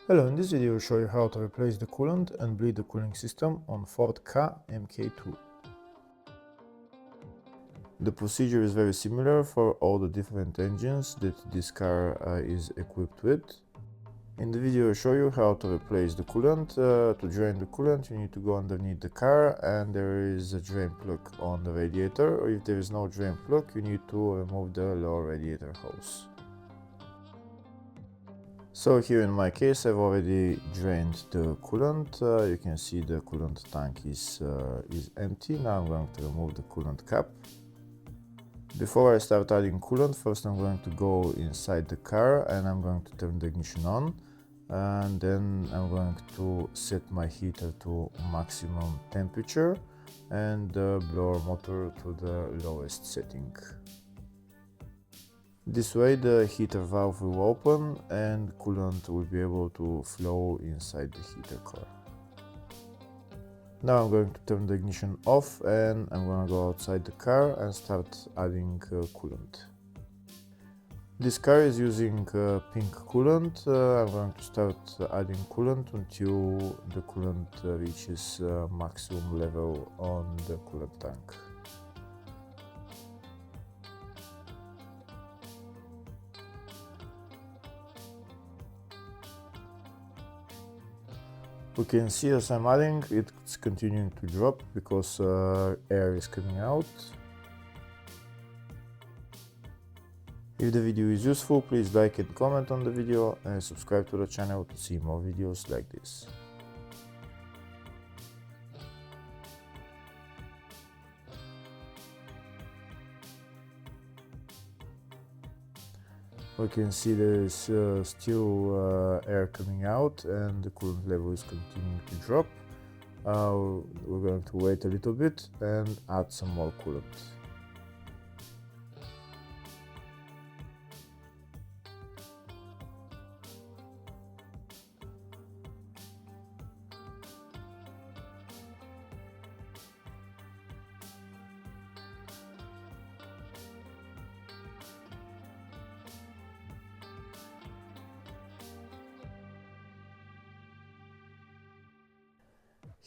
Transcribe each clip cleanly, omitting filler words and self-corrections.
Hello, in this video I'll show you how to replace the coolant and bleed the cooling system on Ford Ka MK2. The procedure is very similar for all the different engines that this car is equipped with. In the video I'll show you how to replace the coolant. To drain the coolant you need to go underneath the car and there is a drain plug on the radiator, or if there is no drain plug you need to remove the lower radiator hose. So here in my case I've already drained the coolant. You can see the coolant tank is empty. Now I'm going to remove the coolant cap. Before I start adding coolant, first I'm going to go inside the car and I'm going to turn the ignition on, and then I'm going to set my heater to maximum temperature and the blower motor to the lowest setting. This way the heater valve will open and coolant will be able to flow inside the heater core. Now I'm going to turn the ignition off and I'm going to go outside the car and start adding coolant. This car is using pink coolant. I'm going to start adding coolant until the coolant reaches maximum level on the coolant tank. We can see as I'm adding, it's continuing to drop because air is coming out. If the video is useful, please like and comment on the video and subscribe to the channel to see more videos like this. We can see there is still air coming out and the coolant level is continuing to drop. We're going to wait a little bit and add some more coolant.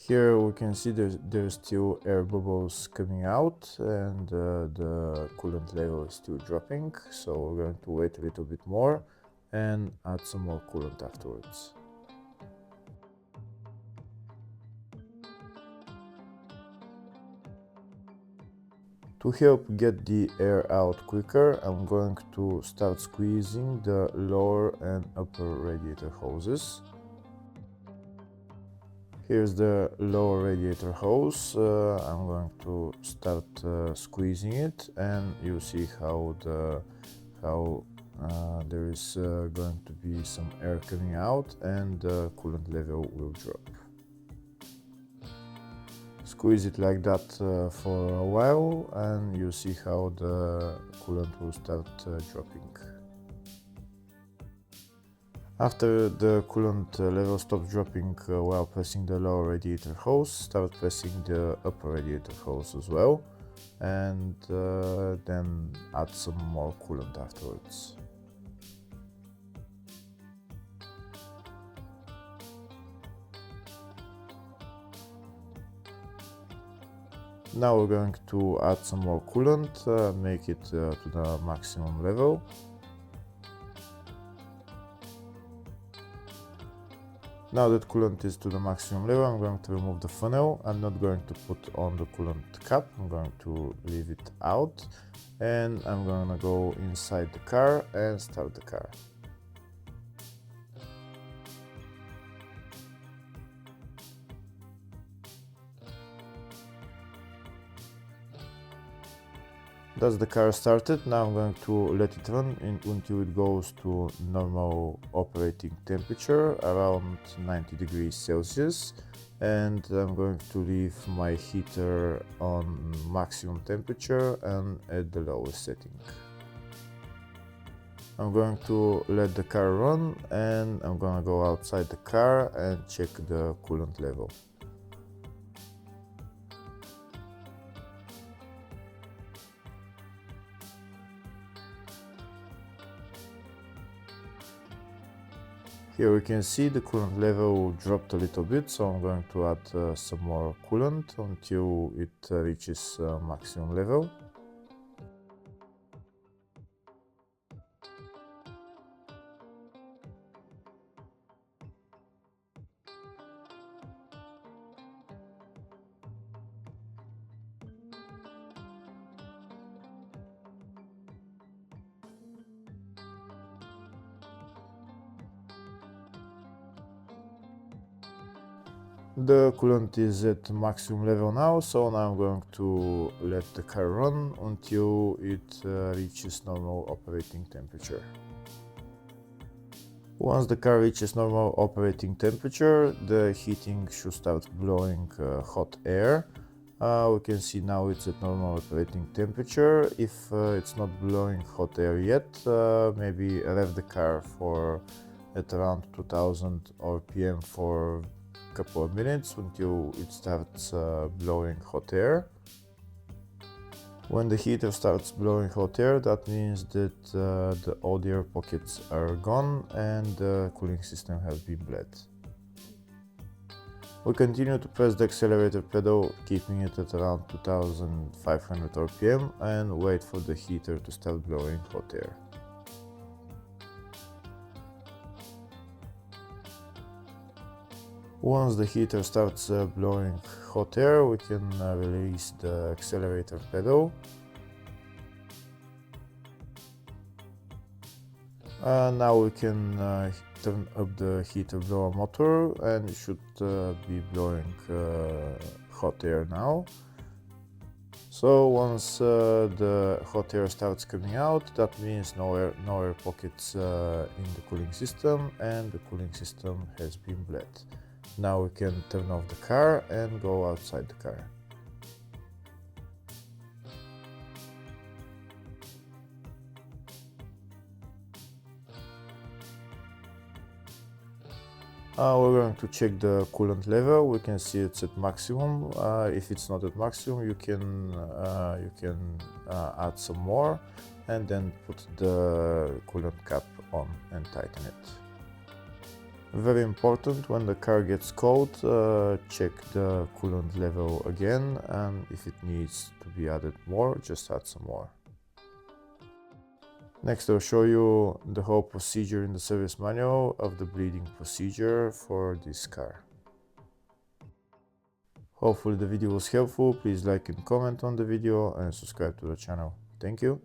Here we can see there's still air bubbles coming out and the coolant level is still dropping, so we're going to wait a little bit more and add some more coolant afterwards. To help get the air out quicker, I'm going to start squeezing the lower and upper radiator hoses. Here's the lower radiator hose. I'm going to start squeezing it and you'll see how there is going to be some air coming out and the coolant level will drop. Squeeze it like that for a while and you'll see how the coolant will start dropping. After the coolant level stops dropping while pressing the lower radiator hose, start pressing the upper radiator hose as well, and then add some more coolant afterwards. Now we're going to add some more coolant, make it to the maximum level. Now that coolant is to the maximum level, I'm going to remove the funnel. I'm not going to put on the coolant cap, I'm going to leave it out and I'm going to go inside the car and start the car. That's the car started. Now I'm going to let it run until it goes to normal operating temperature, around 90 degrees Celsius, and I'm going to leave my heater on maximum temperature and at the lowest setting. I'm going to let the car run and I'm going to go outside the car and check the coolant level. Here we can see the coolant level dropped a little bit, so I'm going to add some more coolant until it reaches maximum level. The coolant is at maximum level now, so now I'm going to let the car run until it reaches normal operating temperature. Once the car reaches normal operating temperature, the heating should start blowing hot air. We can see now it's at normal operating temperature. If it's not blowing hot air yet, maybe rev the car for at around 2000 RPM for a couple of minutes until it starts blowing hot air. When the heater starts blowing hot air, that means that the old air pockets are gone and the cooling system has been bled. We continue to press the accelerator pedal, keeping it at around 2500 RPM, and wait for the heater to start blowing hot air. Once the heater starts blowing hot air, we can release the accelerator pedal. Now we can turn up the heater blower motor, and it should be blowing hot air now. So once the hot air starts coming out, that means no air pockets in the cooling system, and the cooling system has been bled. Now we can turn off the car and go outside the car. We're going to check the coolant level. We can see it's at maximum. If it's not at maximum, you can add some more and then put the coolant cap on and tighten it. Very important, when the car gets cold, check the coolant level again, and if it needs to be added more, just add some more. Next, I'll show you the whole procedure in the service manual of the bleeding procedure for this car. Hopefully the video was helpful. Please like and comment on the video and subscribe to the channel. Thank you.